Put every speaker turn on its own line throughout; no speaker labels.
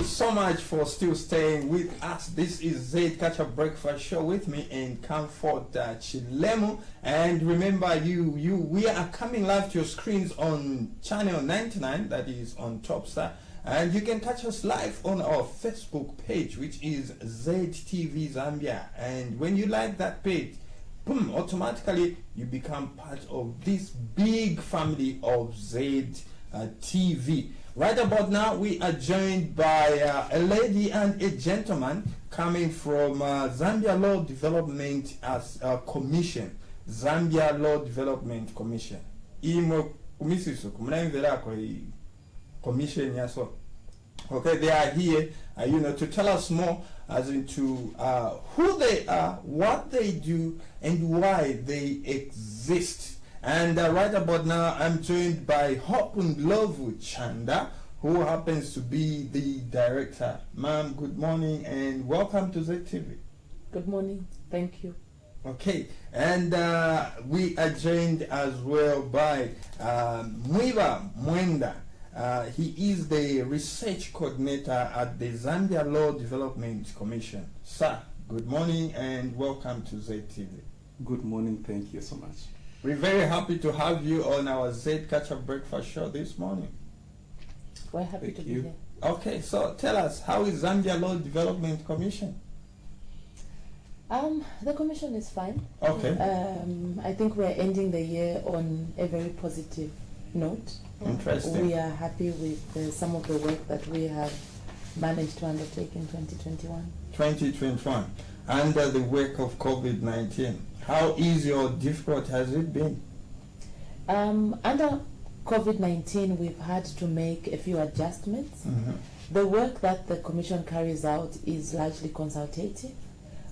you so much for still staying with us. This is Zed Catch Up Breakfast Show with me and Comfort Chilemo. And remember, we are coming live to your screens on channel 99, that is on Topstar. And you can catch us live on our Facebook page, which is Zed TV Zambia. And when you like that page, boom, automatically you become part of this big family of Zed TV. Right about now, we are joined by a lady and a gentleman coming from Zambia Law Development Commission. Zambia Law Development Commission. Commission, yes. Okay, they are here, to tell us more as into who they are, what they do, and why they exist. And right about now, I'm joined by N.Chanda, who happens to be the director. Ma'am, good morning and welcome to Zed TV.
Good morning. Thank you.
Okay, and we are joined as well by Mwiba Mwenda. He is the research coordinator at the Zambia Law Development Commission. Sir, good morning and welcome to Zed TV.
Good morning. Thank you so much.
We're very happy to have you on our Zed Catch Up Breakfast Show this morning.
We're happy to be here.
Okay, so tell us, how is Zambia Law Development Commission?
The commission is fine.
Okay.
I think we're ending the year on a very positive note.
Interesting.
We are happy with some of the work that we have managed to undertake in 2021.
2021, under the wake of COVID-19. How easy or difficult has it been? Under
COVID-19, we've had to make a few adjustments.
Mm-hmm.
The work that the Commission carries out is largely consultative.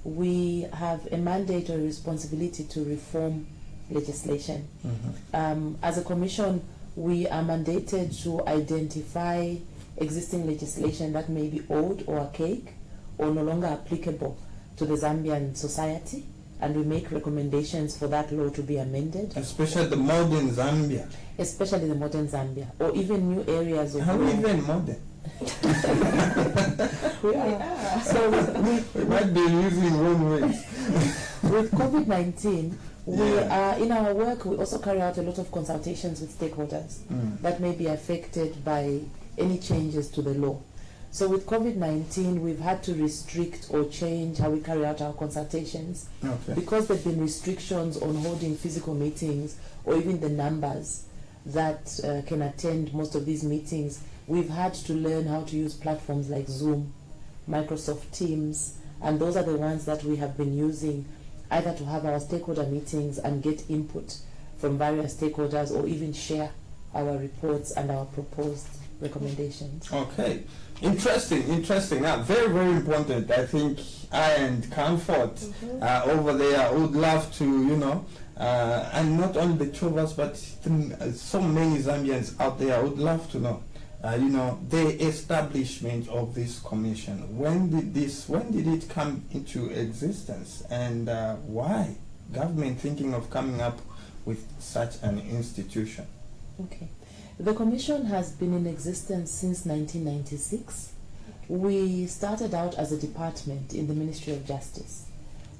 We have a mandate or responsibility to reform legislation.
Mm-hmm.
As a Commission, we are mandated to identify existing legislation that may be old or archaic or no longer applicable to the Zambian society, and we make recommendations for that law to be amended.
Especially the modern Zambia.
Especially the modern Zambia, or even new areas of
How even modern?
We are. So
we might be using wrong words.
With COVID-19, we are in our work. We also carry out a lot of consultations with stakeholders that may be affected by any changes to the law. So with COVID-19, we've had to restrict or change how we carry out our consultations.
Okay.
Because there have been restrictions on holding physical meetings or even the numbers that can attend most of these meetings. We've had to learn how to use platforms like Zoom, Microsoft Teams, and those are the ones that we have been using either to have our stakeholder meetings and get input from various stakeholders or even share our reports and our proposed recommendations.
Okay, interesting. Now, very, very important. I think I and Comfort over there would love to, and not only the two of us, but so many Zambians out there would love to know, the establishment of this commission. When did it come into existence, and why government thinking of coming up with such an institution?
Okay. The Commission has been in existence since 1996. We started out as a department in the Ministry of Justice.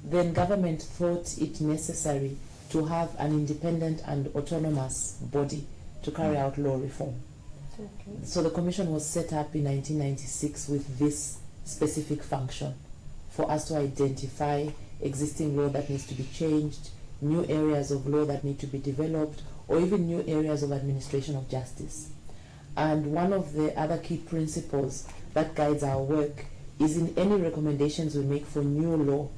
Then government thought it necessary to have an independent and autonomous body to carry out law reform.
Okay.
So the Commission was set up in 1996 with this specific function for us to identify existing law that needs to be changed, new areas of law that need to be developed, or even new areas of administration of justice. And one of the other key principles that guides our work is in any recommendations we make for new law,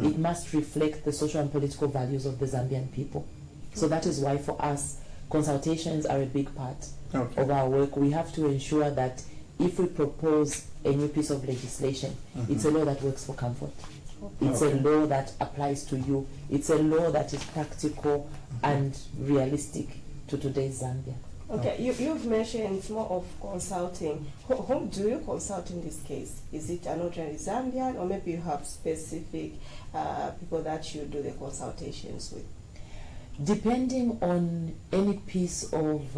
it must reflect the social and political values of the Zambian people. So that is why for us, consultations are a big part of our work. We have to ensure that if we propose a new piece of legislation, it's a law that works for Comfort. It's a law that applies to you. It's a law that is practical and realistic to today's Zambia.
Okay, you've mentioned it's more of consulting. Whom do you consult in this case? Is it an ordinary Zambian, or maybe you have specific people that you do the consultations with?
Depending on any piece of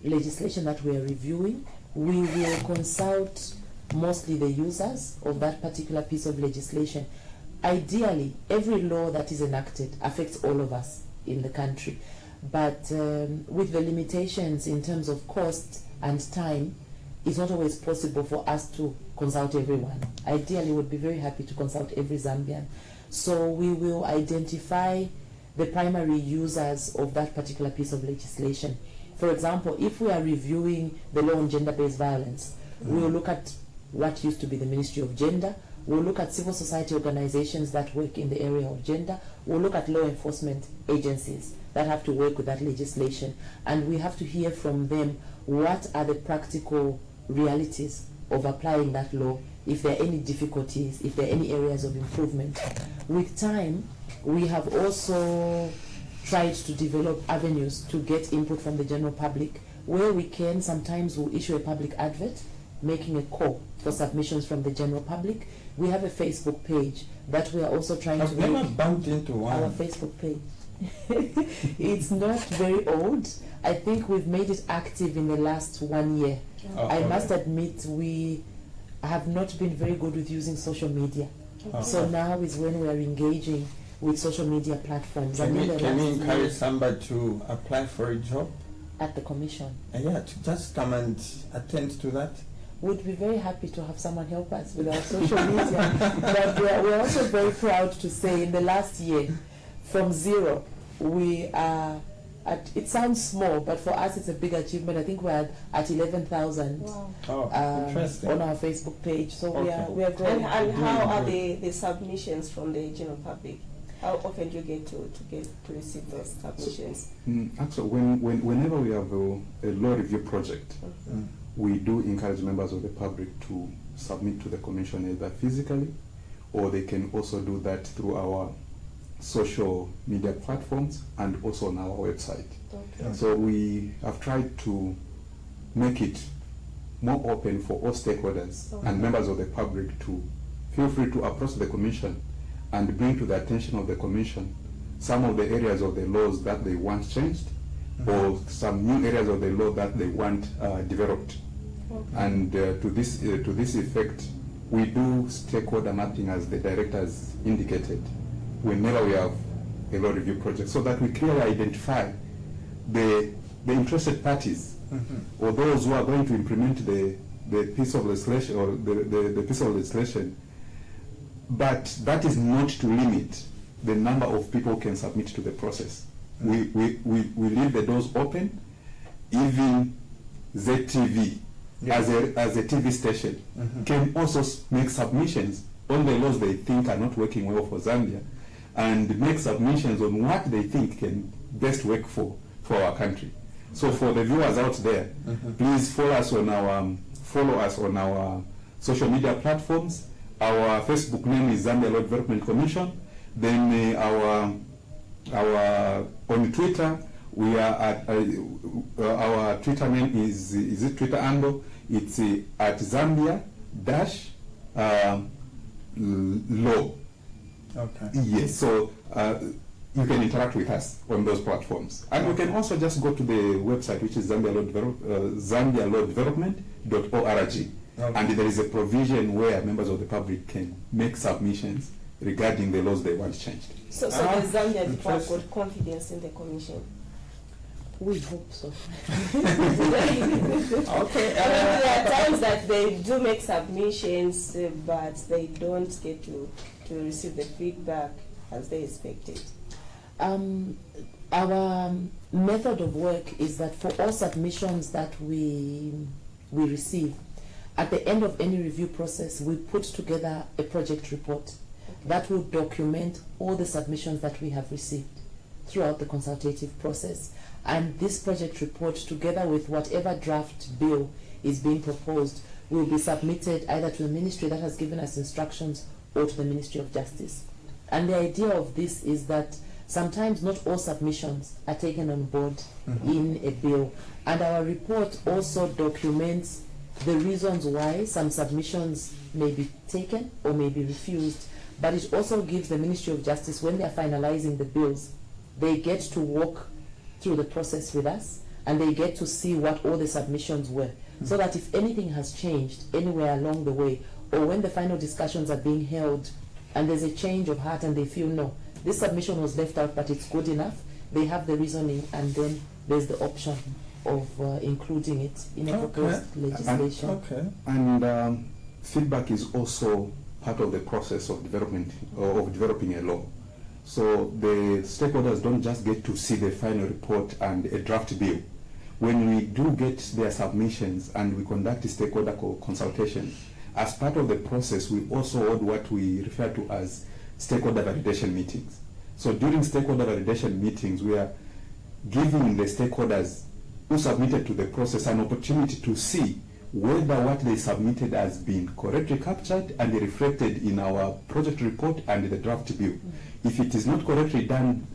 legislation that we are reviewing, we will consult mostly the users of that particular piece of legislation. Ideally, every law that is enacted affects all of us in the country, but with the limitations in terms of cost and time, it's not always possible for us to consult everyone. Ideally, we'd be very happy to consult every Zambian. So we will identify the primary users of that particular piece of legislation. For example, if we are reviewing the law on gender-based violence, we will look at what used to be the Ministry of Gender. We'll look at civil society organizations that work in the area of gender. We'll look at law enforcement agencies that have to work with that legislation. And we have to hear from them what are the practical realities of applying that law, if there are any difficulties, if there are any areas of improvement. With time, we have also tried to develop avenues to get input from the general public. Where we can, sometimes we'll issue a public advert making a call for submissions from the general public. We have a Facebook page that we are also trying to make.
I've never bumped into one.
Our Facebook page. It's not very old. I think we've made it active in the last 1 year. I must admit we have not been very good with using social media. So now is when we are engaging with social media platforms.
Can we encourage somebody to apply for a job?
At the commission?
Yeah, to just come and attend to that.
Would be very happy to have someone help us with our social media. But we're also very proud to say in the last year, from zero, we are at, it sounds small, but for us it's a big achievement. I think we're at 11,000
Wow.
on our Facebook page. So
Okay.
we are growing.
And how are the submissions from the general public? How often do you get to receive those submissions?
Actually, whenever we have a law review project, we do encourage members of the public to submit to the commission either physically, or they can also do that through our social media platforms and also on our website.
Okay.
So we have tried to make it more open for all stakeholders and members of the public to feel free to approach the commission and bring to the attention of the commission some of the areas of the laws that they want changed, or some new areas of the law that they want developed. And to this effect, we do stakeholder mapping, as the directors indicated, whenever we have a law review project, so that we clearly identify the interested parties or those who are going to implement the piece of legislation or the piece of legislation. But that is not to limit the number of people who can submit to the process. We leave the doors open. Even Zed TV, as a TV station, can also make submissions on the laws they think are not working well for Zambia, and make submissions on what they think can best work for our country. So for the viewers out there, please follow us on our social media platforms. Our Facebook name is Zambia Law Development Commission. Then on Twitter, we are at our Twitter name is it Twitter handle? It's at Zambia Law.
Okay.
Yes. So you can interact with us on those platforms, and you can also just go to the website, which is zambialawdevelopment.org. And there is a provision where members of the public can make submissions regarding the laws they want changed.
So the Zambian people have got confidence in the commission.
We hope so.
Okay.
There are times that they do make submissions, but they don't get to receive the feedback as they expected.
Our method of work is that for all submissions that we receive, at the end of any review process, we put together a project report that will document all the submissions that we have received throughout the consultative process. And this project report, together with whatever draft bill is being proposed, will be submitted either to the ministry that has given us instructions or to the Ministry of Justice. And the idea of this is that sometimes not all submissions are taken on board in a bill. And our report also documents the reasons why some submissions may be taken or may be refused, but it also gives the Ministry of Justice, when they are finalizing the bills, they get to walk through the process with us, and they get to see what all the submissions were. so that if anything has changed anywhere along the way, or when the final discussions are being held and there's a change of heart and they feel, no, this submission was left out but it's good enough, they have the reasoning, and then there's the option of including it in a proposed legislation.
And feedback is also part of the process of development, of developing a law. So the stakeholders don't just get to see the final report and a draft bill. When we do get their submissions and we conduct a stakeholder consultation, as part of the process, we also hold what we refer to as stakeholder validation meetings. So during stakeholder validation meetings, we are giving the stakeholders who submitted to the process an opportunity to see whether what they submitted has been correctly captured and reflected in our project report and the draft bill. If it is not correctly done,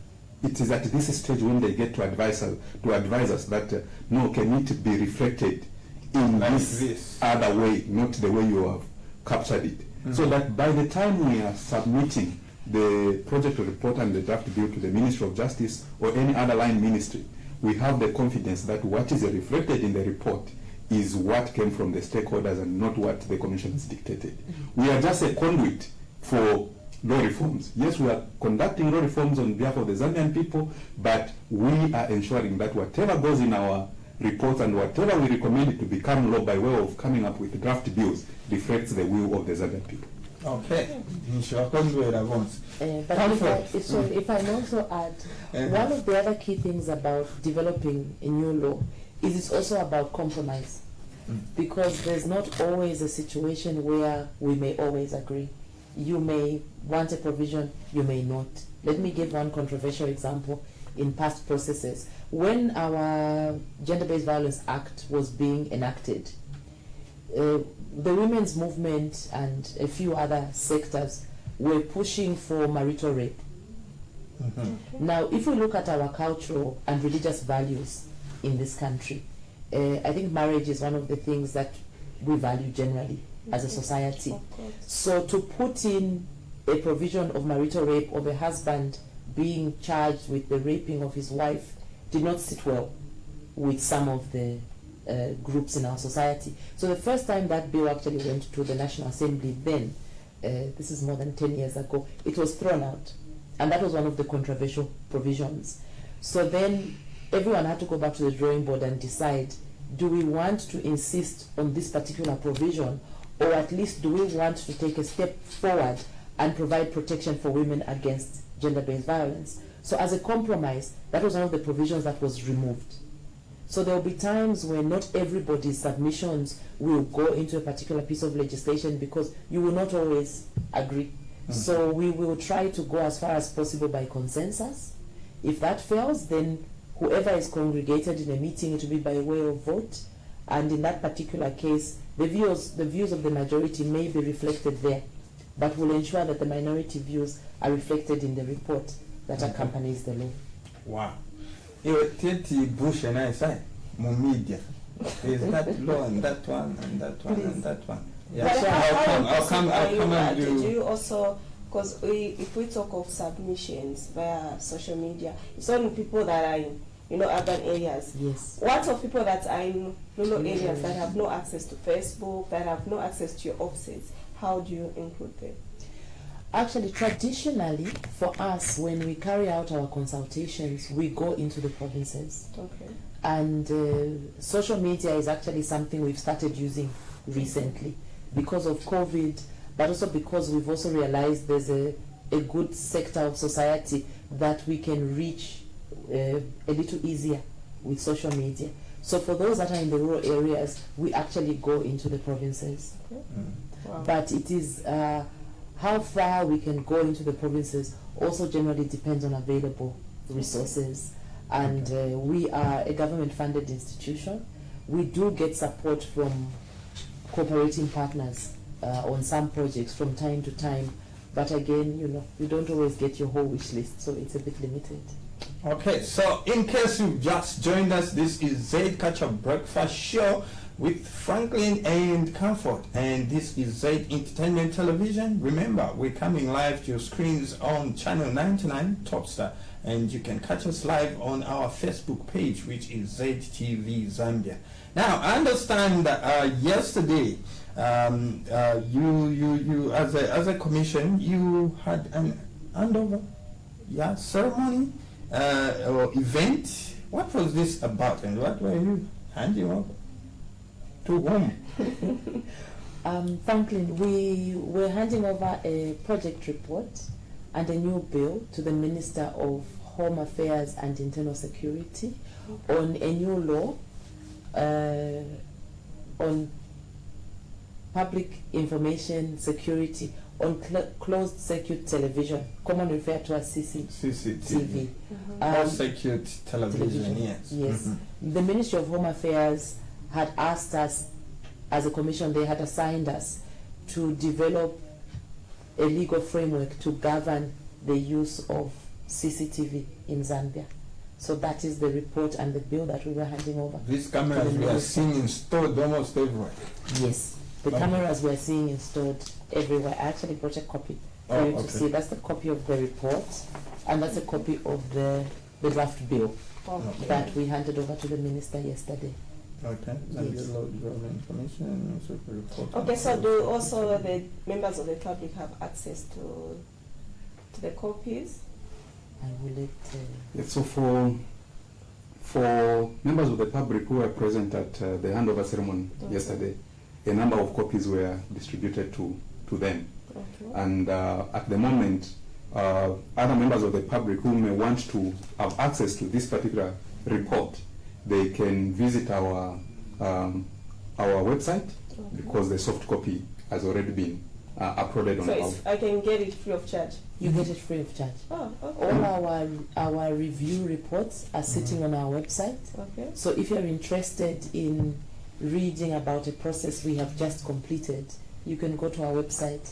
it is at this stage when they get to advise us that no, can it be reflected in
like
this other way, not the way you have captured it. So that by the time we are submitting the project report and the draft bill to the Ministry of Justice or any other line ministry, we have the confidence that what is reflected in the report is what came from the stakeholders and not what the Commission has dictated. We are just a conduit for law reforms. Yes, we are conducting law reforms on behalf of the Zambian people, but we are ensuring that whatever goes in our reports and whatever we recommend it to become law by way of coming up with draft bills reflects the will of the Zambian people.
Okay.
But if I may also add, one of the other key things about developing a new law is it's also about compromise, because there's not always a situation where we may always agree. You may want a provision, you may not. Let me give one controversial example in past processes. When our Gender-Based Violence Act was being enacted, the women's movement and a few other sectors were pushing for marital rape. Now, if we look at our cultural and religious values in this country, I think marriage is one of the things that we value generally as a society. So to put in a provision of marital rape of a husband being charged with the raping of his wife did not sit well with some of the groups in our society. So the first time that bill actually went to the National Assembly then, this is more than 10 years ago, it was thrown out. And that was one of the controversial provisions. So then everyone had to go back to the drawing board and decide, do we want to insist on this particular provision, or at least do we want to take a step forward and provide protection for women against gender-based violence? So as a compromise, that was one of the provisions that was removed. So there will be times when not everybody's submissions will go into a particular piece of legislation because you will not always agree. So we will try to go as far as possible by consensus. If that fails, then whoever is congregated in a meeting, it will be by way of vote. And in that particular case, the views of the majority may be reflected there, but we'll ensure that the minority views are reflected in the report that accompanies the law.
Wow. Bush and I say, media. There's that law and that one and that one and that one. Yeah, so I'll come and
do you also, because if we talk of submissions via social media, it's only people that are in, urban areas.
Yes.
What of people that are in rural areas that have no access to Facebook, that have no access to your offices? How do you include them?
Actually, traditionally, for us, when we carry out our consultations, we go into the provinces.
Okay.
And social media is actually something we've started using recently because of COVID, but also because we've also realized there's a good sector of society that we can reach a little easier with social media. So for those that are in the rural areas, we actually go into the provinces.
Okay. Wow.
But it is how far we can go into the provinces also generally depends on available resources. And we are a government-funded institution. We do get support from cooperating partners on some projects from time to time. But again, you don't always get your whole wish list, so it's a bit limited.
Okay, so in case you've just joined us, this is Zed Breakfast Show with Franklin and Comfort, and this is Zed Entertainment Television. Remember, we're coming live to your screens on channel 99 Topstar, and you can catch us live on our Facebook page, which is Zed TV Zambia. Now, I understand that yesterday, you as a commission, you had an handover, ceremony or event. What was this about, and what were you handing over to whom?
Franklin, we were handing over a project report and a new bill to the Minister of Home Affairs and Internal Security on a new law on public information security on closed circuit television, commonly referred to as CCTV.
Closed circuit television, yes.
Yes. The Ministry of Home Affairs had asked us, as a commission, they had assigned us to develop a legal framework to govern the use of CCTV in Zambia. So that is the report and the bill that we were handing over.
These cameras we are seeing installed almost everywhere.
Yes, the cameras we are seeing installed everywhere. I actually brought a copy for you to see. That's the copy of the report, and that's a copy of the draft bill that we handed over to the minister yesterday.
Okay, Zambia Law Development Commission, also report.
Okay, so do also the members of the public have access to the copies?
I will let.
Yes, so for members of the public who were present at the handover ceremony yesterday, a number of copies were distributed to them. Okay. And at the moment, other members of the public who may want to have access to this particular report, they can visit our website, because the soft copy has already been uploaded on our.
So I can get it free of charge?
You get it free of charge.
Oh, okay.
All our review reports are sitting on our website.
Okay.
So if you're interested in reading about a process we have just completed, you can go to our website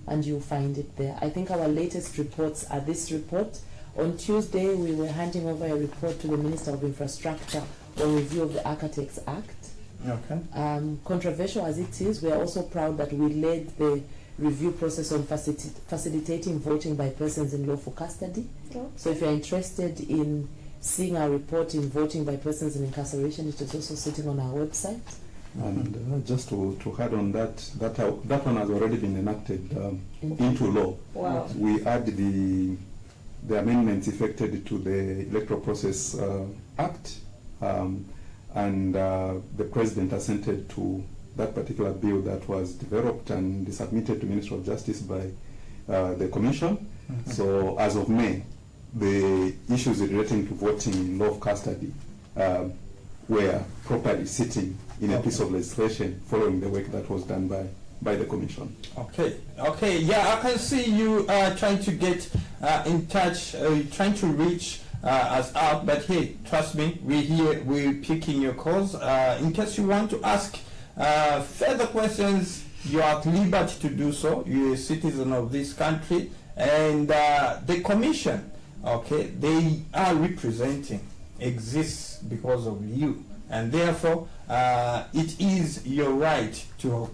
and you'll find it there. I think our latest reports are this report. On Tuesday, we were handing over a report to the Minister of Infrastructure on review of the Architects Act.
Okay.
Controversial as it is, we are also proud that we led the review process on facilitating voting by persons in lawful custody. Okay. So if you're interested in seeing our report in voting by persons in incarceration, it is also sitting on our website.
And just to add on that one has already been enacted into law.
Wow.
We add the amendments effected to the Electoral Process Act, and the President assented to that particular bill that was developed and submitted to Ministry of Justice by the Commission. So as of May, the issues relating to voting in law of custody were properly sitting in a piece of legislation following the work that was done by the Commission.
Okay, yeah, I can see you trying to get in touch, trying to reach us out, but hey, trust me, we're here, we're picking your calls. In case you want to ask further questions, you are at liberty to do so. You're a citizen of this country, and the Commission, okay, they are representing, exists because of you, and therefore it is your right to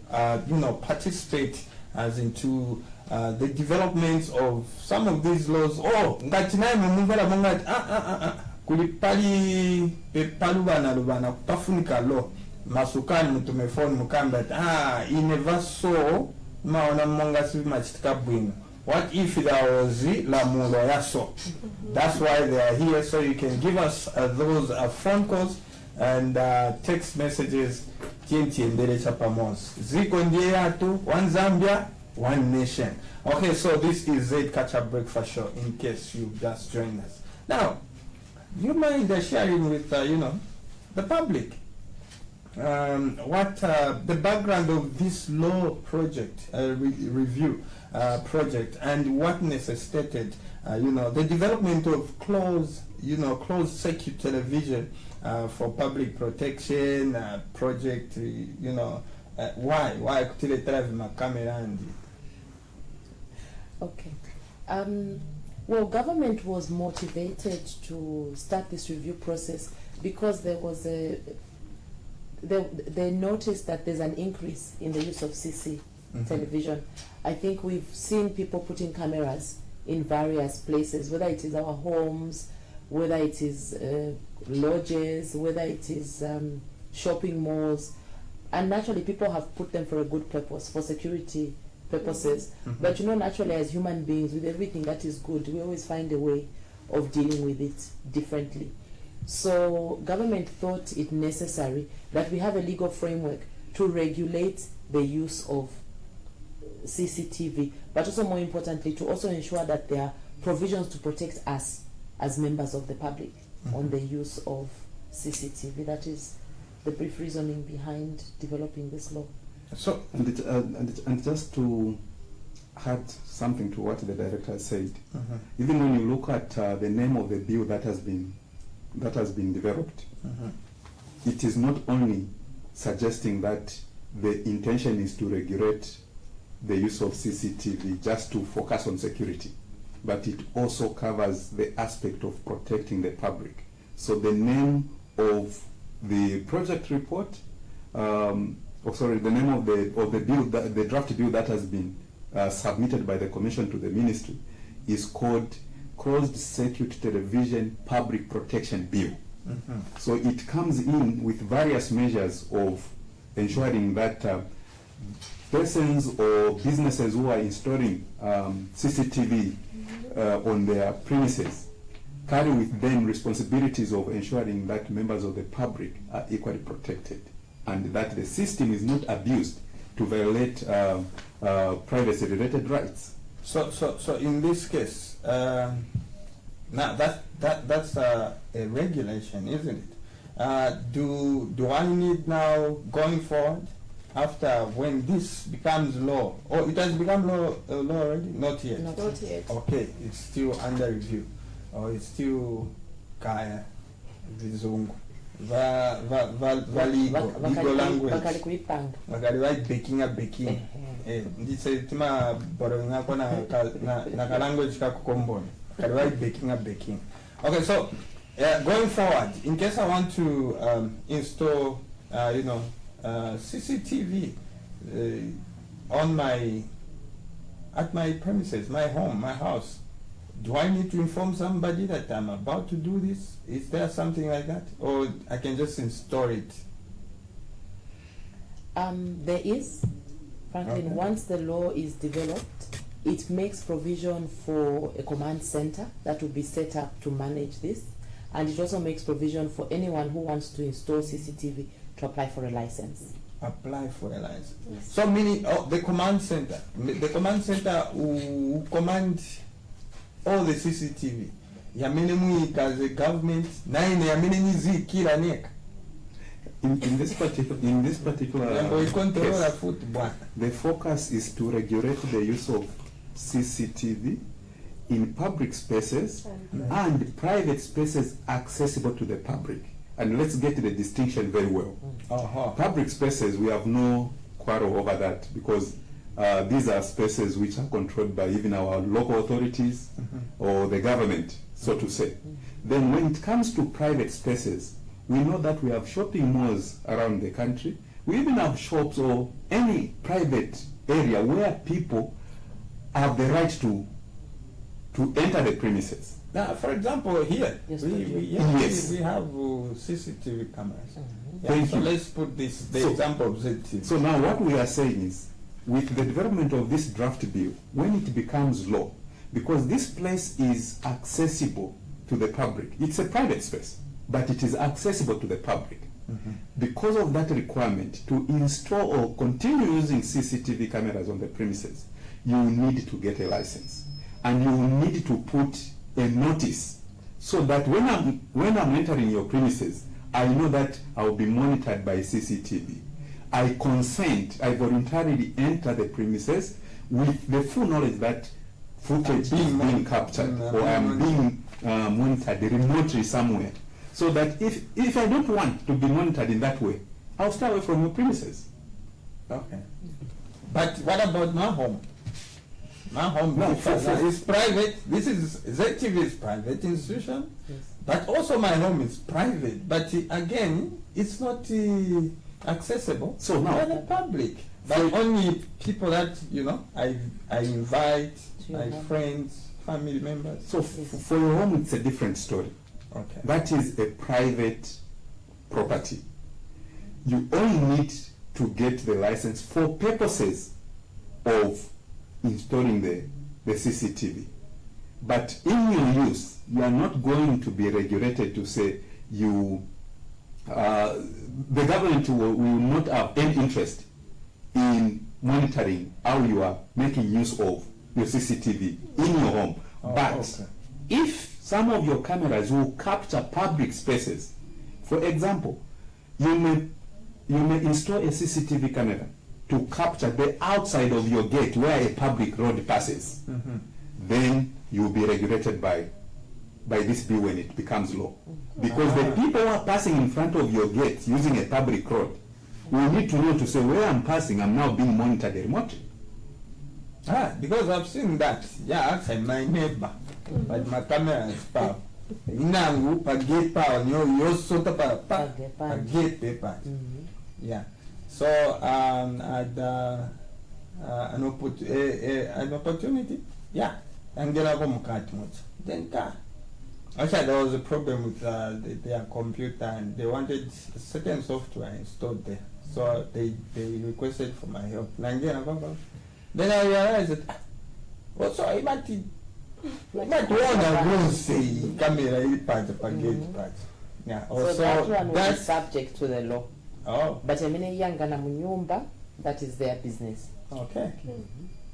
participate as into the developments of some of these laws. Ngati naye mumuvela mungati kulipali pepalubana lubana kupafunika law masukani mutumefoni mukamba inevaso maona monga si machitika bwino. What if there was la mulo yaso? That's why they are here, so you can give us those phone calls and text messages. Tientiendele chapamos. Ziko ndiye yatu, one Zambia, one nation. Okay, so this is Zed Catch-Up Breakfast Show, in case you've just joined us. Now, do you mind sharing with the public what the background of this law project, review project, and what necessitated the development of closed circuit television for public protection project? Why could drive my camera and
okay. Well, government was motivated to start this review process because there was they noticed that there's an increase in the use of CC television. I think we've seen people putting cameras in various places, whether it is our homes, whether it is lodges, whether it is shopping malls, and naturally people have put them for a good purpose, for security purposes. But you know, naturally as human beings, with everything that is good, we always find a way of dealing with it differently. So government thought it necessary that we have a legal framework to regulate the use of CCTV, but also more importantly to also ensure that there are provisions to protect us as members of the public on the use of CCTV. That is the brief reasoning behind developing this law.
So, and just to add something to what the director said, even when you look at the name of the bill that has been developed, it is not only suggesting that the intention is to regulate the use of CCTV just to focus on security, but it also covers the aspect of protecting the public. So the name of the project report, the name of the bill, the draft bill that has been submitted by the Commission to the Ministry is called Closed Circuit Television Public Protection Bill. So it comes in with various measures of ensuring that persons or businesses who are installing CCTV on their premises carry with them responsibilities of ensuring that members of the public are equally protected and that the system is not abused to violate privacy-related rights. So
in this case, now that's a regulation, isn't it? Do I need now going forward after when this becomes law? Or it has become law already? Not yet.
Not yet.
Okay, it's still under review, or it's still kaya vizungu legal language vakali baking nditse tima borrowing ako na ka language ka kukombona vakali baking. Okay, so going forward, in case I want to install CCTV at my premises, my home, my house, do I need to inform somebody that I'm about to do this? Is there something like that? Or I can just install it?
There is. Franklin, once the law is developed, it makes provision for a command center that will be set up to manage this. And it also makes provision for anyone who wants to install CCTV to apply for a license.
Apply for a license.
Yes.
So meaning the command center who command all the CCTV. Yamenemu as a government, nine yamenemu kila neka.
In this particular case, the focus is to regulate the use of CCTV in public spaces and private spaces accessible to the public. And let's get the distinction very well. Public spaces, we have no quarrel over that because these are spaces which are controlled by even our local authorities or the government, so to say. Then when it comes to private spaces, we know that we have shopping malls around the country. We even have shops or any private area where people have the right to enter the premises.
Now, for example, here,
Yes,
we have CCTV cameras. So let's put the example of Zed TV.
So now what we are saying is, with the development of this draft bill, when it becomes law, because this place is accessible to the public, it's a private space, but it is accessible to the public. Because of that requirement, to install or continue using CCTV cameras on the premises, you need to get a license. And you need to put a notice so that when I'm entering your premises, I know that I will be monitored by CCTV. I consent, I voluntarily enter the premises with the full knowledge that footage is being captured or I'm being monitored remotely somewhere. So that if I don't want to be monitored in that way, I'll stay away from your premises.
Okay. But what about my home? My home is private. This is Zed TV is private institution, but also my home is private. But again, it's not accessible
So now,
to the public. But only people that I invite, my friends, family members.
So for your home, it's a different story.
Okay.
That is a private property. you only need to get the license for purposes of installing the CCTV. But in your use, you are not going to be regulated to say the government will not have any interest in monitoring how you are making use of your CCTV in your home. But if some of your cameras will capture public spaces, for example, you may install a CCTV camera to capture the outside of your gate where a public road passes. Then you will be regulated by this bill when it becomes law. Because the people who are passing in front of your gate using a public road will need to know to say, where I'm passing, I'm now being monitored remotely.
Because I've seen that. Yeah, outside my neighbor. But my camera is power. Inangu pa gate power, you sort of a gate paper. Yeah. So an opportunity. Yeah. And get a home card much. Then car. Actually, there was a problem with their computer, and they wanted certain software installed there. So they requested for my help. Then I realized that also I might want to say camera part part. Yeah. Also
so that one will be subject to the law.
Oh.
But I mean yanga na munyumba, that is their business.
Okay.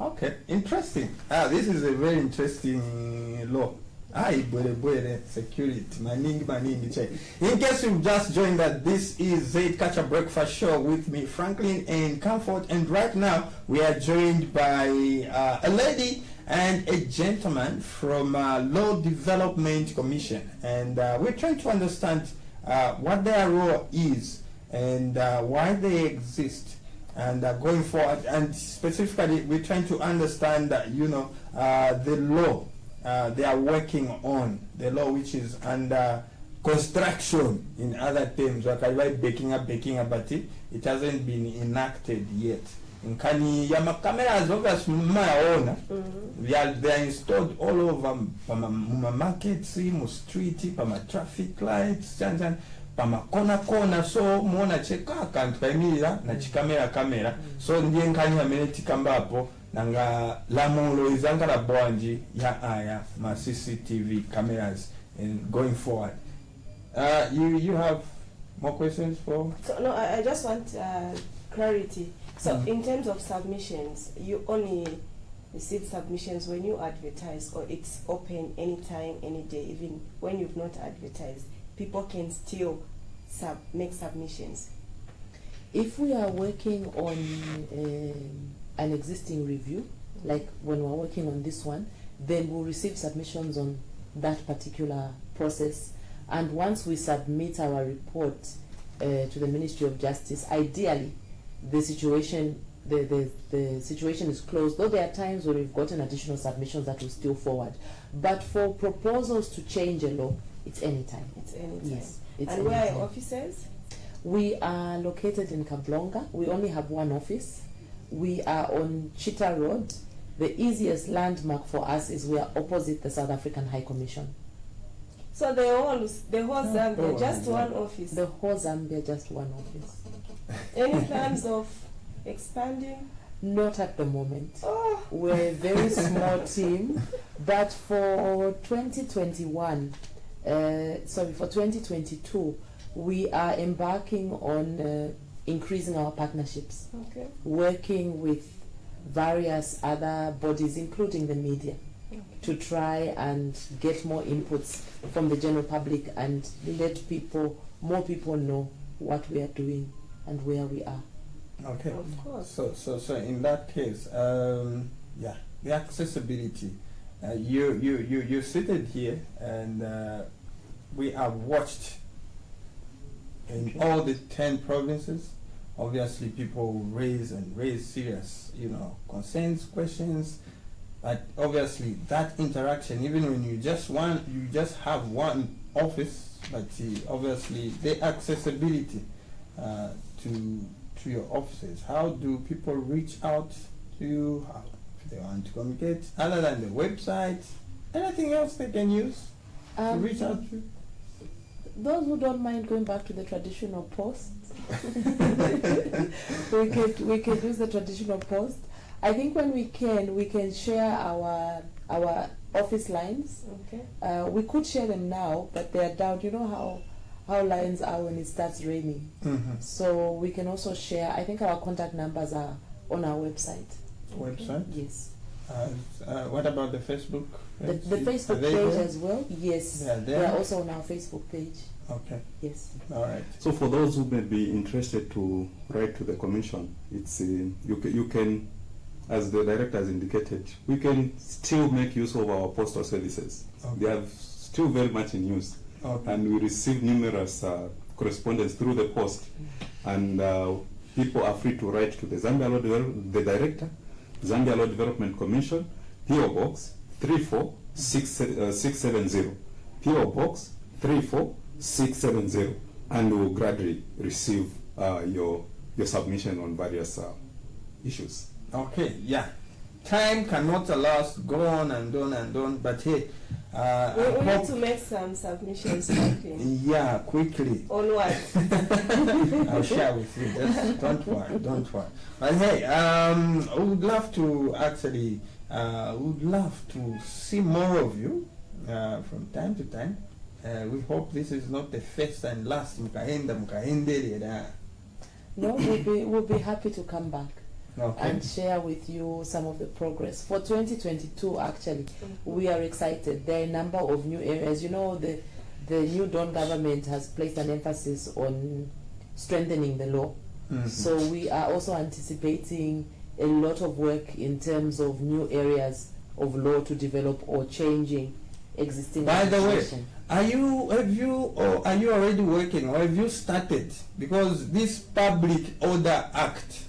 Okay. Interesting. This is a very interesting law. Security. Maningi check. In case you've just joined us, this is Zed Catch a Breakfast Show with me, Franklin and Comfort, and right now we are joined by a lady and a gentleman from Law Development Commission, and we're trying to understand what their role is and why they exist, and going forward, and specifically we're trying to understand that the law they are working on, the law which is under construction, in other terms, like I like baking up, but it hasn't been enacted yet. In Kani Yama cameras obviously my own. They are installed all over Pama markets, mu street, Pama traffic lights, Pama corner, so mona cheka kantremira na chikamera so ndiye nkani ameneti kambapo nanga lamulo izanga bwanji ya aya ma CCTV cameras and going forward. You have more questions for?
So no, I just want clarity. So in terms of submissions, you only receive submissions when you advertise, or it's open anytime, any day, even when you've not advertised? People can still make submissions.
If we are working on an existing review, like when we're working on this one, then we'll receive submissions on that particular process. And once we submit our report to the Ministry of Justice, ideally the situation is closed, though there are times when we've gotten additional submissions that will still forward. But for proposals to change a law, it's anytime.
It's anytime.
Yes. It's
and where
anytime.
are offices?
We are located in Kablonga. We only have one office. We are on Chita Road. The easiest landmark for us is we are opposite the South African High Commission.
So the whole Zambia, just one office?
The whole Zambia, just one office.
Any plans of expanding?
Not at the moment. We're a very small team, but for 2022, we are embarking on increasing our partnerships, working with various other bodies, including the media, to try and get more inputs from the general public and let more people know what we are doing and where we are.
Okay.
Of course.
So in that case, the accessibility. You seated here, and we have watched in all the 10 provinces. Obviously, people raise serious, concerns, questions. But obviously, that interaction, even when you just have one office, but obviously the accessibility to your offices. How do people reach out to you? How they want to communicate, other than the website? Anything else they can use to reach out to?
those who don't mind going back to the traditional post, we can use the traditional post. I think when we can share our office lines.
Okay.
We could share them now, but they are down. You know how lines are when it starts raining.
Mm-hmm.
So we can also share. I think our contact numbers are on our website.
Website?
Yes.
What about the Facebook?
The Facebook page as well. Yes. They are also on our Facebook page.
Okay.
Yes.
All right.
So for those who may be interested to write to the Commission, it's you can, as the director has indicated, we can still make use of our postal services.
Okay.
They are still very much in use.
Okay.
And we receive numerous correspondence through the post. And people are free to write to the Zambia Law the director, Zambia Law Development Commission, PO Box 34670, PO Box 34670, and we will gradually receive your submission on various issues.
Okay, yeah. Time cannot allow us to go on and on and on, but hey,
we need to make some submissions quickly.
Yeah, quickly.
On what?
I'll share with you. Just don't worry. But hey, I would love to actually, would love to see more of you from time to time. We hope this is not the first and last.
No, we'll be happy to come back.
Okay.
And share with you some of the progress. For 2022, actually, we are excited. There are a number of new areas. You know, the new Dawn government has placed an emphasis on strengthening the law.
Mm-hmm.
So we are also anticipating a lot of work in terms of new areas of law to develop or changing existing
By the way,
legislation.
are you already working, or have you started? Because this Public Order Act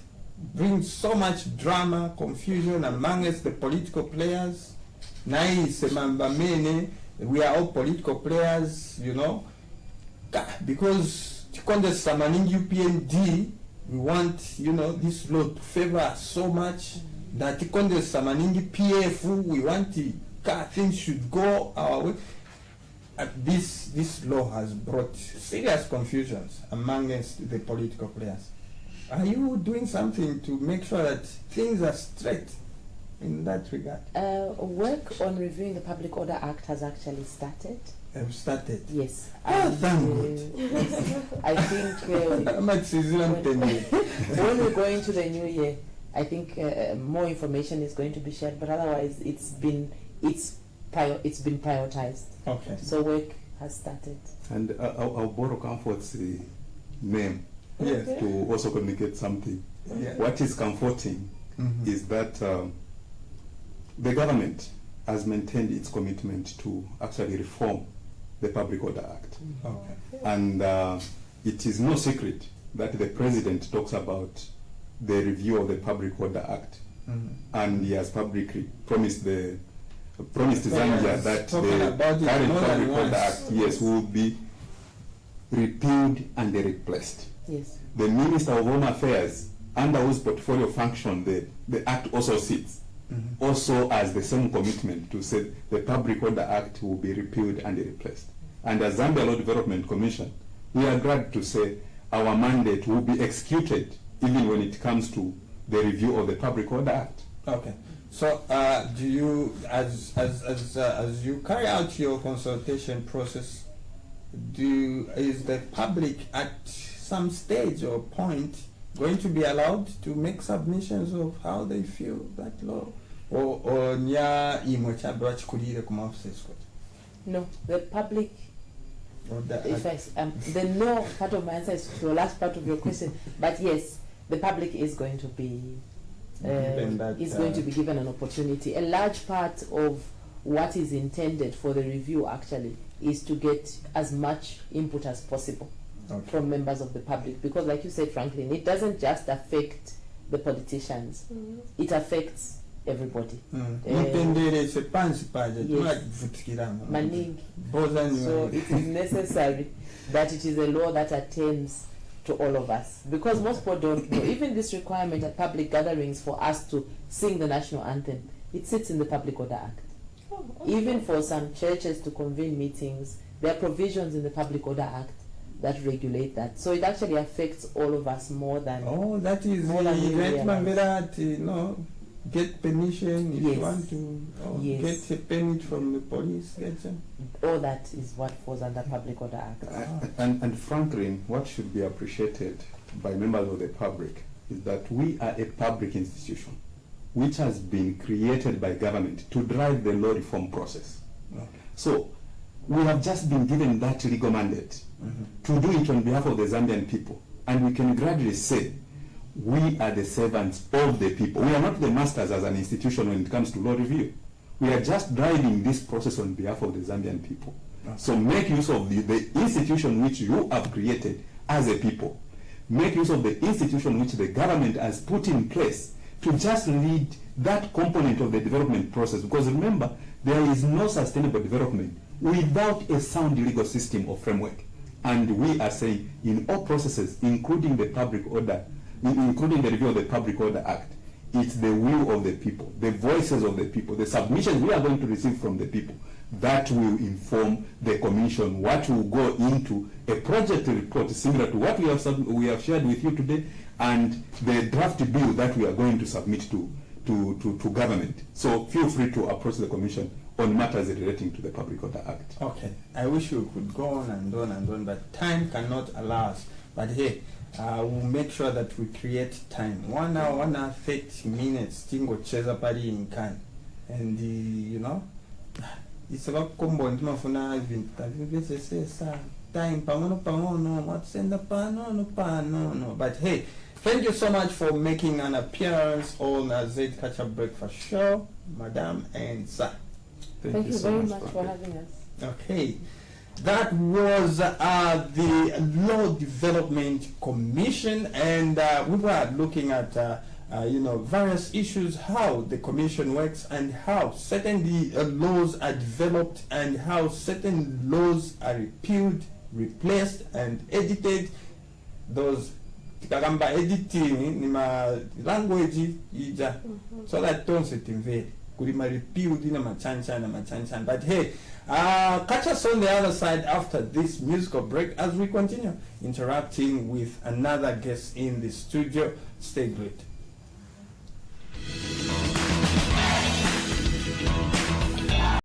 brings so much drama, confusion amongst the political players. We are all political players, you know. Because UPND, we want, you know, this law to favor us so much that PF, we want things should go our way. This law has brought serious confusions amongst the political players. Are you doing something to make sure that things are straight in that regard?
Work on reviewing the Public Order Act has actually started.
Have started?
Yes.
Oh, thank
I think when we go into the new year, I think more information is going to be shared. But otherwise, it's been prioritized.
Okay.
So work has started.
And I'll borrow Comfort's name.
Yes.
To also communicate something.
Yeah.
What is comforting is that the government has maintained its commitment to actually reform the Public Order Act.
Okay.
And it is no secret that the President talks about the review of the Public Order Act. And he has publicly promised Zambia that the current Public Order Act, will be repealed and replaced.
Yes.
The Minister of Home Affairs, under whose portfolio function the Act also sits, also has the same commitment to say the Public Order Act will be repealed and replaced. And as Zambia Law Development Commission, we are glad to say our mandate will be executed even when it comes to the review of the Public Order Act.
Okay. So, do you, as you carry out your consultation process, is the public at some stage or point going to be allowed to make submissions of how they feel that law, or
no, the public. The no part of my answer is to the last part of your question, but yes, the public is going to be going to be given an opportunity. A large part of what is intended for the review actually is to get as much input as possible from members of the public, because like you said, Franklin, it doesn't just affect the politicians, it affects everybody.
Yes.
So it is necessary that it is a law that attends to all of us, because most people don't know. Even this requirement at public gatherings for us to sing the national anthem, it sits in the Public Order Act. Even for some churches to convene meetings, there are provisions in the Public Order Act that regulate that. So it actually affects all of us more than...
Oh, that is
more than we realize.
Get permission if you
Yes.
want to, or
Yes.
get a permit from the police,
All that is what falls under Public Order Act.
And frankly, what should be appreciated by members of the public is that we are a public institution which has been created by government to drive the law reform process.
Okay.
So we have just been given that legal mandate to do it on behalf of the Zambian people, and we can gradually say we are the servants of the people. We are not the masters as an institution when it comes to law review. We are just driving this process on behalf of the Zambian people.
Okay.
So make use of the institution which you have created as a people. Make use of the institution which the government has put in place to just lead that component of the development process. Because remember, there is no sustainable development without a sound legal system or framework. And we are saying in all processes, including the public order, including the review of the Public Order Act, it's the will of the people, the voices of the people, the submissions we are going to receive from the people that will inform the Commission what will go into a project report similar to what we have shared with you today, and the draft bill that we are going to submit to government. So feel free to approach the Commission on matters relating to the Public Order Act.
Okay, I wish we could go on and on and on, but time cannot allow us. But hey, we'll make sure that we create time. 1 hour, 30 minutes, tingo cheza pali in can. And it's about combo and mafuna time panono, what's in the pano. But hey, thank you so much for making an appearance on Zed Catcher Breakfast Show, Madam and Sir.
Thank you
so
very much for
Patrick.
having us.
Okay, that was the Law Development Commission, and we were looking at various issues, how the commission works, and how certain laws are developed, and how certain laws are repealed, replaced, and edited. Those tikagamba editing ni ma language ija, so that don't sit in there. Kulima repealed in a machanchan. But hey, catch us on the other side after this musical break as we continue interacting with another guest in the studio. Stay great.